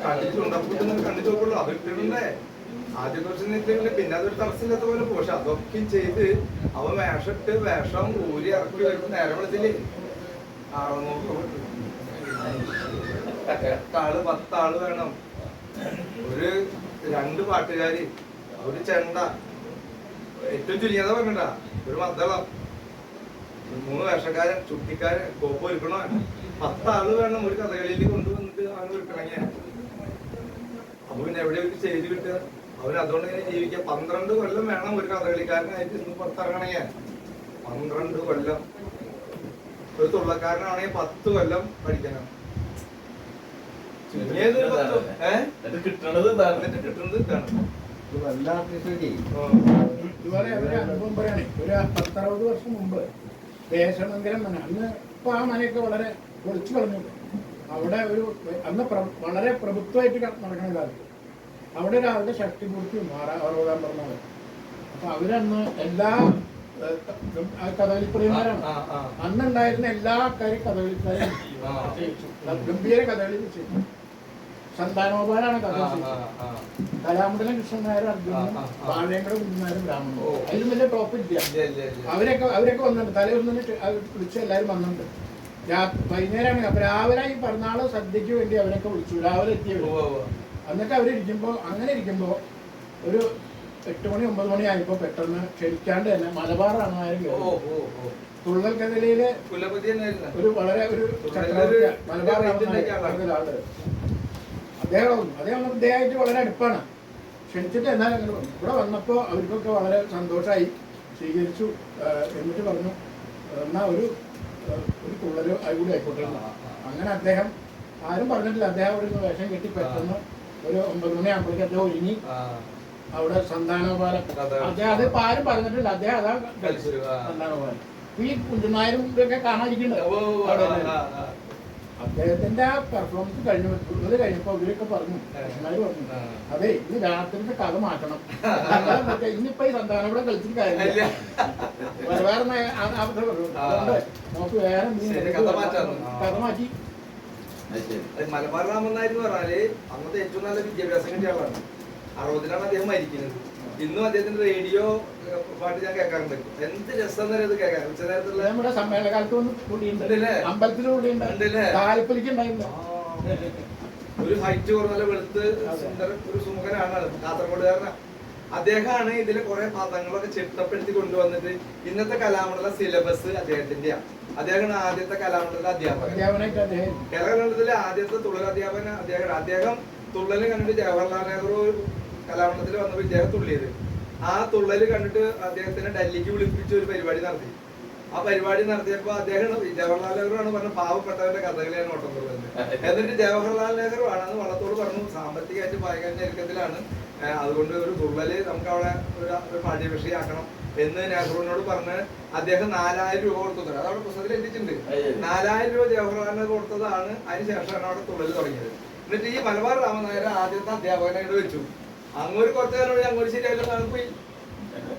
കണ്ടിട്ട് നോക്കുള്ളൂ. അത് ഇട്ടിട്ടുണ്ടേ ആദ്യ കുറച്ച് നിൽക്കുന്നുണ്ട്, പിന്നെ അതൊരു തടസ്സമില്ലാത്ത പോലെ പോഷ അതൊക്കെ ചെയ്ത് അവൻ വേഷം ഊരി ഇറക്കി വരുമ്പോ നേരം വിളിച്ചില്ലേ 600 8 ആള് 10 ആള് വേണം, ഒരു 2 പാട്ടുകാര്, ഒരു ചെണ്ട, ഏറ്റവും ചുരുങ്ങിയതാ പറഞ്ഞ ഒരു മദ്ദളം, 3 വേഷക്കാരൻ, ചുട്ടിക്കാരൻ, കോപ്പ് ഒരുക്കണോ, 10 ആള് വേണം ഒരു കഥകളിയിൽ കൊണ്ടുവന്നിട്ട് അവൻ ഒരുക്കണമെങ്കിൽ. അപ്പൊ പിന്നെ എവിടെ ഒരു സ്റ്റേജ് കിട്ടുക? അവൻ അതുകൊണ്ട് ഇങ്ങനെ ജീവിക്കുക. 12 കൊല്ലം വേണം ഒരു കഥകളിക്കാരനായിട്ട് ഇന്ന് പുറത്തിറങ്ങണമെങ്കിൽ. 12 കൊല്ലം. ഒരു തുള്ളക്കാരനാണെങ്കിൽ 10 കൊല്ലം പഠിക്കണം. കിട്ടുന്നത് ഇതാണ്. ഇതുപോലെ ഒരു അനുഭവം പറയണേ. ഒരു 10-60 വർഷം മുമ്പ് ദേശമംഗലം മന, അന്ന് ഇപ്പൊ ആ മനയൊക്കെ വളരെ പൊളിച്ചു കളഞ്ഞു. അവിടെ അന്ന് വളരെ പ്രഭുത്വമായിട്ട് നടക്കുന്ന കാലത്ത് അവിടെ ഒരാളുടെ ശക്തിപൂർത്തിയും 60-ആം പിറന്നാള്. അപ്പൊ അവരന്ന് എല്ലാ കഥകളിപ്പുറന്മാരാണ്. അന്നുണ്ടായിരുന്ന എല്ലാ കഥകളിക്കാരും ഗംഭീര കഥകളി ചെയ്തു. സന്താനോപാനാണ് കഥ ചെയ്തത്. കലാമണ്ഡലം കൃഷ്ണൻ നായർ, അർജുനനും ബാലയങ്കട കുഞ്ഞുനായരും ബ്രാഹ്മണനും. അതിലും വലിയ ടോപ്പ് ഇല്ല. അവരൊക്കെ വന്നിട്ടുണ്ട്. തലേന്ന് വിളിച്ച് എല്ലാവരും വന്നിട്ടുണ്ട്. വൈകുന്നേരമാണ്. അപ്പൊ രാവിലെ ഈ പിറന്നാള് സദ്യക്ക് വേണ്ടി അവരൊക്കെ വിളിച്ചു. രാവിലെ എത്തിയവര്. എന്നിട്ട് അവരിയ്ക്കുമ്പോ ഒരു 8 മണി 9 മണി ആയപ്പോ പെട്ടെന്ന് ക്ഷണിക്കാണ്ട് തന്നെ മലബാറാണ് ആരും തുള്ളൽ കഥയിലെ ഒരു വളരെ ഒരു ചക്രവർത്തി മലബാർ ആള്. അദ്ദേഹമായിട്ട് വളരെ അടുപ്പാണ്. ക്ഷണിച്ചിട്ട് എന്നാലും അങ്ങനെ പറഞ്ഞു. ഇവിടെ വന്നപ്പോൾ അവർക്കൊക്കെ വളരെ സന്തോഷമായി, സ്വീകരിച്ചു. എന്നിട്ട് പറഞ്ഞു എന്നാ ഒരു തുള്ളൽ കൂടി ആയിക്കോട്ടെ. അങ്ങനെ അദ്ദേഹം ആരും പറഞ്ഞിട്ടില്ല. അദ്ദേഹം അവിടെ നിന്ന് വേഷം കെട്ടി പെട്ടെന്ന് ഒരു 9 മണിയാകുമ്പോഴേക്കും അദ്ദേഹം ഒരുങ്ങി അവിടെ സന്താനോപാലം. അദ്ദേഹം അതിപ്പോ ആരും പറഞ്ഞിട്ടില്ല. അദ്ദേഹം അതാ സന്താനോപാലം. ഈ കുഞ്ഞുനായരും ഇതൊക്കെ കാണാതിരിക്കുന്നുണ്ട്. അദ്ദേഹത്തിന്റെ ആ പെർഫോമൻസ് കഴിഞ്ഞപ്പോ അവരൊക്കെ പറഞ്ഞു, കൃഷ്ണനായർ പറഞ്ഞു, അതെ ഇത് രാത്രിയുടെ കഥ മാറ്റണം. ഇന്നിപ്പോ ഈ സന്താനം കൂടെ കളിച്ചിട്ട് കാര്യമില്ല. വേറെ അതുകൊണ്ട് നമുക്ക് വേറെ കഥ മാറ്റി. മലബാർ രാമനായർ എന്ന് പറഞ്ഞാല് അന്നത്തെ ഏറ്റവും നല്ല വിദ്യാഭ്യാസം കിട്ടിയ ആളാണ്. 60-ലാണ് അദ്ദേഹം മരിക്കുന്നത്. ഇന്നും അദ്ദേഹത്തിന്റെ റേഡിയോ പാട്ട് ഞാൻ കേൾക്കാറുണ്ട്. എന്ത് രസം തന്നെ ഇത് കേൾക്കാൻ. ഉച്ച നേരത്തുള്ള നമ്മുടെ സമ്മേളനകാലത്ത് അമ്പലത്തിൽ ഒരു ഹൈറ്റ് കുറഞ്ഞ വെളുത്ത് സുന്ദര ഒരു സുമുഖനാണ്, കാസർഗോഡുകാരനാണ്. അദ്ദേഹമാണ് ഇതിലെ കുറെ പദങ്ങളൊക്കെ ചിട്ടപ്പെടുത്തി കൊണ്ടുവന്നിട്ട് ഇന്നത്തെ കലാമണ്ഡല സിലബസ് അദ്ദേഹത്തിന്റെയാണ്. അദ്ദേഹമാണ് ആദ്യത്തെ കലാമണ്ഡല അധ്യാപകൻ. കേരളത്തിലെ ആദ്യത്തെ തുള്ളൽ അധ്യാപകൻ അദ്ദേഹം തുള്ളല് കണ്ടിട്ട് ജവഹർലാൽ നെഹ്റു കലാമണ്ഡലത്തിൽ വന്നപ്പോൾ ഇദ്ദേഹം തുള്ളിയത്. ആ തുള്ളല് കണ്ടിട്ട് അദ്ദേഹത്തിനെ ഡൽഹിക്ക് വിളിപ്പിച്ച് ഒരു പരിപാടി നടത്തി. ആ പരിപാടി നടത്തിയപ്പോ അദ്ദേഹം ജവഹർലാൽ നെഹ്റു ആണ് പറഞ്ഞ പാവപ്പെട്ടവന്റെ കഥകളിയാണ് ഓട്ടം തുള്ളത്. എന്നിട്ട് ജവഹർലാൽ നെഹ്റു ആണെന്ന് വള്ളത്തോട് പറഞ്ഞു, സാമ്പത്തികമായിട്ട് ഭയങ്കര ഞെരുക്കത്തിലാണ്, അതുകൊണ്ട് ഒരു തുള്ളല് നമുക്ക് അവിടെ ഒരു പാഠ്യവിഷയാക്കണം എന്ന് നെഹ്റുവിനോട് പറഞ്ഞ് അദ്ദേഹം 4000 രൂപ കൊടുത്തു. അതവിടെ പുസ്തകത്തിൽ എത്തിച്ചിട്ടുണ്ട്. 4000 രൂപ ജവഹർലാൽ നെഹ്റു കൊടുത്തതാണ്. അതിനുശേഷമാണ് അവിടെ തുള്ളല് തുടങ്ങിയത്. എന്നിട്ട് ഈ മലബാർ രാമനായർ ആദ്യത്തെ അധ്യാപകനായിട്ട് വെച്ചു. അങ്ങോട്ട് കുറച്ചു കാലം അങ്ങോട്ട് ശരിയായില്ല, ആൾ പോയി.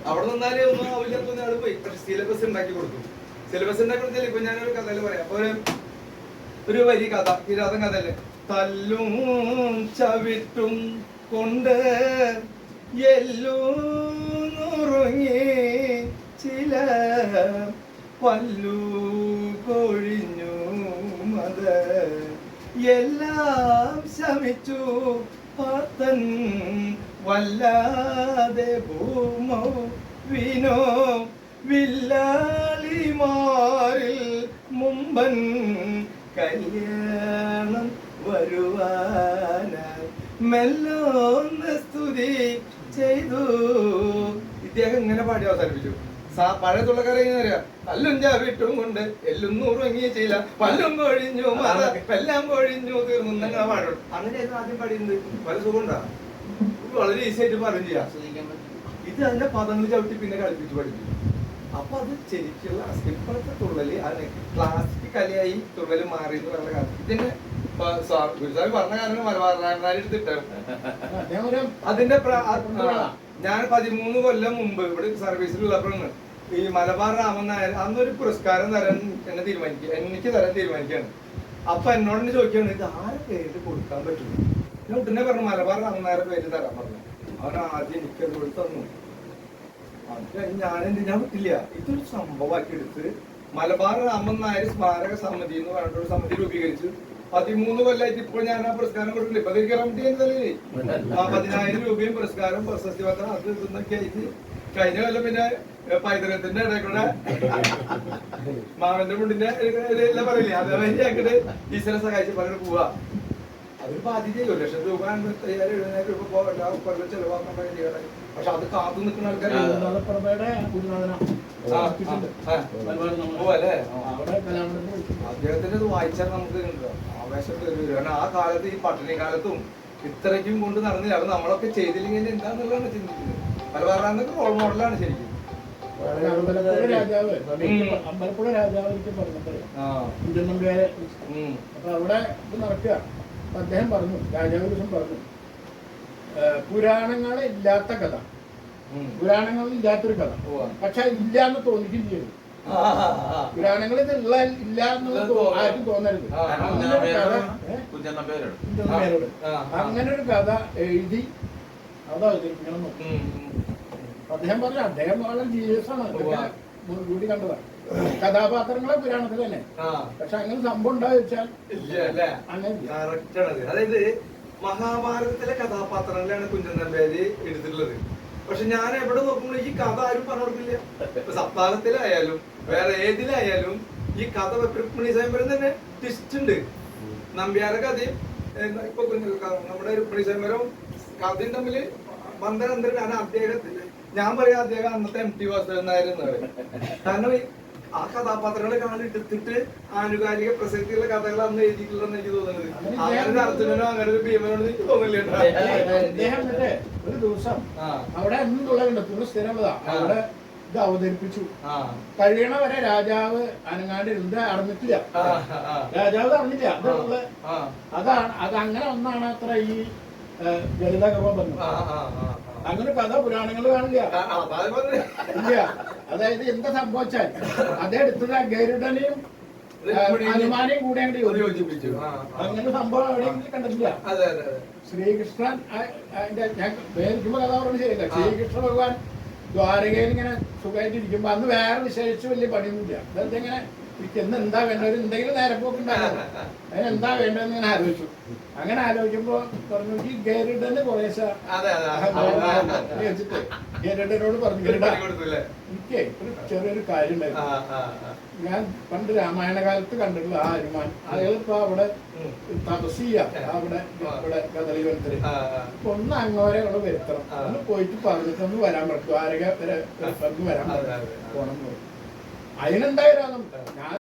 അവിടെ നിന്നാലേ ഒന്നും ആവില്ലെന്ന് ആൾ പോയി. പക്ഷെ സിലബസ് ഉണ്ടാക്കി കൊടുത്തു. സിലബസ് ഉണ്ടാക്കി കൊടുത്താൽ ഇപ്പൊ ഞാനൊരു കഥയിൽ പറയാം. അപ്പൊ ഒരു വരി കഥ, കിരാതൻ കഥല്ലേ. തല്ലും ചവിട്ടും കൊണ്ട് എല്ലുറങ്ങി ചില പല്ലു കൊഴിഞ്ഞു മത എല്ലാം ശമിച്ചു പാത്തൻ വല്ലാതെ ഭൂമോ വിനോ വില്ലാളിമാരിൽ മുമ്പൻ കല്യാണം വരുവാനായി മെല്ലോന്ന് സ്തുതി ചെയ്തു. ഇദ്ദേഹം ഇങ്ങനെ പാടി അവസാനിപ്പിച്ചു. പഴയ തുള്ളക്കാരെ എങ്ങനെ അറിയാം? പല്ലും ചവിട്ടും കൊണ്ട് എല്ലും ഉറങ്ങിയ ചെയ്യില്ല, പല്ലും കൊഴിഞ്ഞു എല്ലാം കൊഴിഞ്ഞു തീർന്നു അങ്ങനെ പാടുള്ളൂ. അങ്ങനെയായിരുന്നു ആദ്യം പാടിയത്. പല സുഖമുണ്ടാ, വളരെ ഈസി ആയിട്ട് പാടും ചെയ്യാം. ഇത് അതിന്റെ പദങ്ങൾ ചവിട്ടി പിന്നെ കളിപ്പിച്ച് പഠിക്കും. അപ്പൊ അത് ശരിക്കുള്ള ഇപ്പോഴത്തെ തുള്ളല് അത് ക്ലാസിക് കലയായി തുള്ളല് മാറി എന്ന് പറഞ്ഞ കാലം. ഇതിന്റെ ഗുരുസ്വാമി പറഞ്ഞ കാരണം മലബാറിനെടുത്തിട്ടാണ്. അതിന്റെ ഞാൻ 13 കൊല്ലം മുമ്പ് ഇവിടെ സർവീസിലുള്ളപ്പോഴാണ് ഈ മലബാർ രാമനായർ അന്നൊരു പുരസ്കാരം തരാൻ എനിക്ക് തരാൻ തീരുമാനിക്കുകയാണ്. അപ്പൊ എന്നോട് ചോദിക്കുകയാണ്, ഇത് ആരെ പേരിൽ കൊടുക്കാൻ പറ്റും? ഞാൻ ഉടനെ പറഞ്ഞു മലബാർ അന്നേരം പേര് തരാൻ പറഞ്ഞു. അവൻ ആദ്യം എനിക്കത് പോയി തന്നു. അത് കഴിഞ്ഞ് ഞാൻ വിട്ടില്ല. ഇതൊരു സംഭവമാക്കി എടുത്ത് മലബാർ രാമൻ നായർ സ്മാരക സമിതി എന്ന് പറഞ്ഞിട്ടൊരു സമിതി രൂപീകരിച്ചു. 13 കൊല്ലമായിട്ട് ഇപ്പോൾ ഞാൻ ആ പുരസ്കാരം കൊടുക്കില്ല. ഇപ്പൊ കമ്മിറ്റി ചെയ്യുന്നതല്ലേ 10,000 രൂപയും പുരസ്കാരം പ്രശസ്തി പത്രം അത് ഇതൊക്കെ ആയിട്ട് കഴിഞ്ഞ കൊല്ലം പിന്നെ പൈതൃകത്തിന്റെ ഇടയിൽ കൂടെ മാമന്റെ മുണ്ടിന്റെ എല്ലാം പറയില്ലേ അതേമാതിരി അങ്ങോട്ട് ഈശ്വരനെ സഹായിച്ച് പലരും പോവാ. അതൊരു ബാധ്യത 1,00,000 രൂപ 50,000 രൂപ കൊല്ലം ചെലവാക്കാൻ വേണ്ടിയാണ്. പക്ഷെ അത് കാത്തു നിൽക്കുന്ന ആൾക്കാർ പോവല്ലേ. അദ്ദേഹത്തിന്റെ ഇത് വായിച്ചാൽ നമുക്ക് ആവേശം വരും. കാരണം ആ കാലത്ത് ഈ പട്ടിണി കാലത്തും ഇത്രയ്ക്കും കൊണ്ട് നടന്നില്ല. അത് നമ്മളൊക്കെ ചെയ്തില്ലെങ്കിൽ എന്താന്നുള്ളതാണ് ചിന്തിക്കുന്നത്. മലബാറിനൊക്കെ റോൾ മോഡലാണ് ശരിക്കും. അമ്പലപ്പുഴ രാജാവ് പറഞ്ഞത് അപ്പൊ അവിടെ ഇത് നടക്കുക. അദ്ദേഹം പറഞ്ഞു, രാജാവ് ദിവസം പറഞ്ഞു, പുരാണങ്ങളെ ഇല്ലാത്ത കഥ, പുരാണങ്ങളിൽ ഇല്ലാത്തൊരു കഥ, പക്ഷെ ഇല്ലാന്ന് തോന്നിക്കും ചെയ്തു. പുരാണങ്ങളിൽ ഇല്ല എന്നുള്ളത് ആർക്കും തോന്നരുത്. അങ്ങനെ ഒരു കഥ എഴുതി അത് അവതരിപ്പിക്കണം. അദ്ദേഹം പറഞ്ഞു, അദ്ദേഹം വളരെ ജീനിയസ് ആണ്. മുൻകൂട്ടി കണ്ടതാണ്. കഥാപാത്രങ്ങളെ പുരാണത്തിൽ തന്നെ, പക്ഷെ അങ്ങനെ സംഭവം ഉണ്ടാവും വെച്ചാൽ അങ്ങനെ. അതായത് മഹാഭാരതത്തിലെ കഥാപാത്രങ്ങളിലാണ് കുഞ്ചൻ നമ്പ്യാര് എടുത്തിട്ടുള്ളത്. പക്ഷെ ഞാൻ എവിടെ നോക്കുമ്പോൾ ഈ കഥ ആരും പറഞ്ഞു കൊടുക്കില്ല. ഇപ്പൊ സപ്താഹത്തിലായാലും വേറെ ഏതിലായാലും ഈ കഥ രുക്മിണി സ്വയംവരം തന്നെ ട്വിസ്റ്റ് ഉണ്ട്. നമ്പ്യാരെ കഥയും ഇപ്പൊ നമ്മുടെ രുക്മിണി സ്വയംവരവും കഥയും തമ്മിൽ ബന്ധനം എന്തൊരു. കാരണം അദ്ദേഹത്തിന് ഞാൻ പറയാം, അദ്ദേഹം അന്നത്തെ MT വാസുദേവൻ നായർ എന്ന് പറയും. കാരണം ആ കഥാപാത്രങ്ങളെ കാലെടുത്തിട്ട് ആനുകാലിക പ്രസക്തിയുള്ള കഥകൾ അന്ന് എഴുതിയിട്ടുള്ളതെന്ന് എനിക്ക് തോന്നുന്നത്. അങ്ങനെ അർജുനനോ അങ്ങനെ ഒരു ഭീമനോട് എനിക്ക് തോന്നില്ല. ഒരു ദിവസം അവിടെ എന്നുള്ള സ്ഥിരമുള്ളതാ. അവിടെ ഇത് അവതരിപ്പിച്ചു. കഴിയണ വരെ രാജാവ് അനങ്ങാണ്ടിരുന്നത് അറിഞ്ഞിട്ടില്ല. രാജാവ് അറിഞ്ഞില്ല. അതാണ് അത് അങ്ങനെ ഒന്നാണ് അത്ര ഈ ലളിത കർമ്മം പറഞ്ഞു. അങ്ങനെ കഥ പുരാണങ്ങൾ കാണില്ല. അതായത് എന്താ സംഭവിച്ചാൽ അതെടുത്തത് ഗരുഡനെയും ഹനുമാനെയും കൂടെ അങ്ങോട്ട് യോജിപ്പിച്ചു. അങ്ങനെ സംഭവം എവിടെയെങ്കിലും കണ്ടിട്ടില്ല. ശ്രീകൃഷ്ണൻ ഞാൻ വേദിക്കുമ്പോ കഥ പറഞ്ഞു ശരിയല്ല. ശ്രീകൃഷ്ണ ഭഗവാൻ ദ്വാരകയിൽ ഇങ്ങനെ സുഖമായിട്ടിരിക്കുമ്പോ അന്ന് വേറെ വിശേഷിച്ച് വലിയ പണിയൊന്നുമില്ല. അതായത് ഇങ്ങനെ ഇന്ന് എന്താ വേണ്ടത്, എന്തെങ്കിലും നേരപ്പോക്കുണ്ടാകും, അതിനെന്താ വേണ്ടതെന്ന് ഞാൻ ആലോചിച്ചു. അങ്ങനെ ആലോചിക്കുമ്പോ പറഞ്ഞു ഈ ഗരുഡന് കുറേശ്ശെ വെച്ചിട്ട് ഗരുഡനോട് പറഞ്ഞു, എനിക്ക് ഒരു ചെറിയൊരു കാര്യം ഉണ്ടായിരുന്നു. ഞാൻ പണ്ട് രാമായണ കാലത്ത് കണ്ടിട്ടുള്ള ആ ഹനുമാൻ അയാളിപ്പോ അവിടെ തപസ് ചെയ്യാം. അവിടെ ഇവിടെ കദളിവനത്തില് അപ്പൊ ഒന്ന് അങ്ങോരെ അവിടെ വരുത്തണം. ഒന്ന് പോയിട്ട് പറഞ്ഞിട്ടൊന്ന് വരാൻ പറ്റും. ദ്വാരക വരെ വരാൻ പോണം. അതിനെന്തായാലും ഞാൻ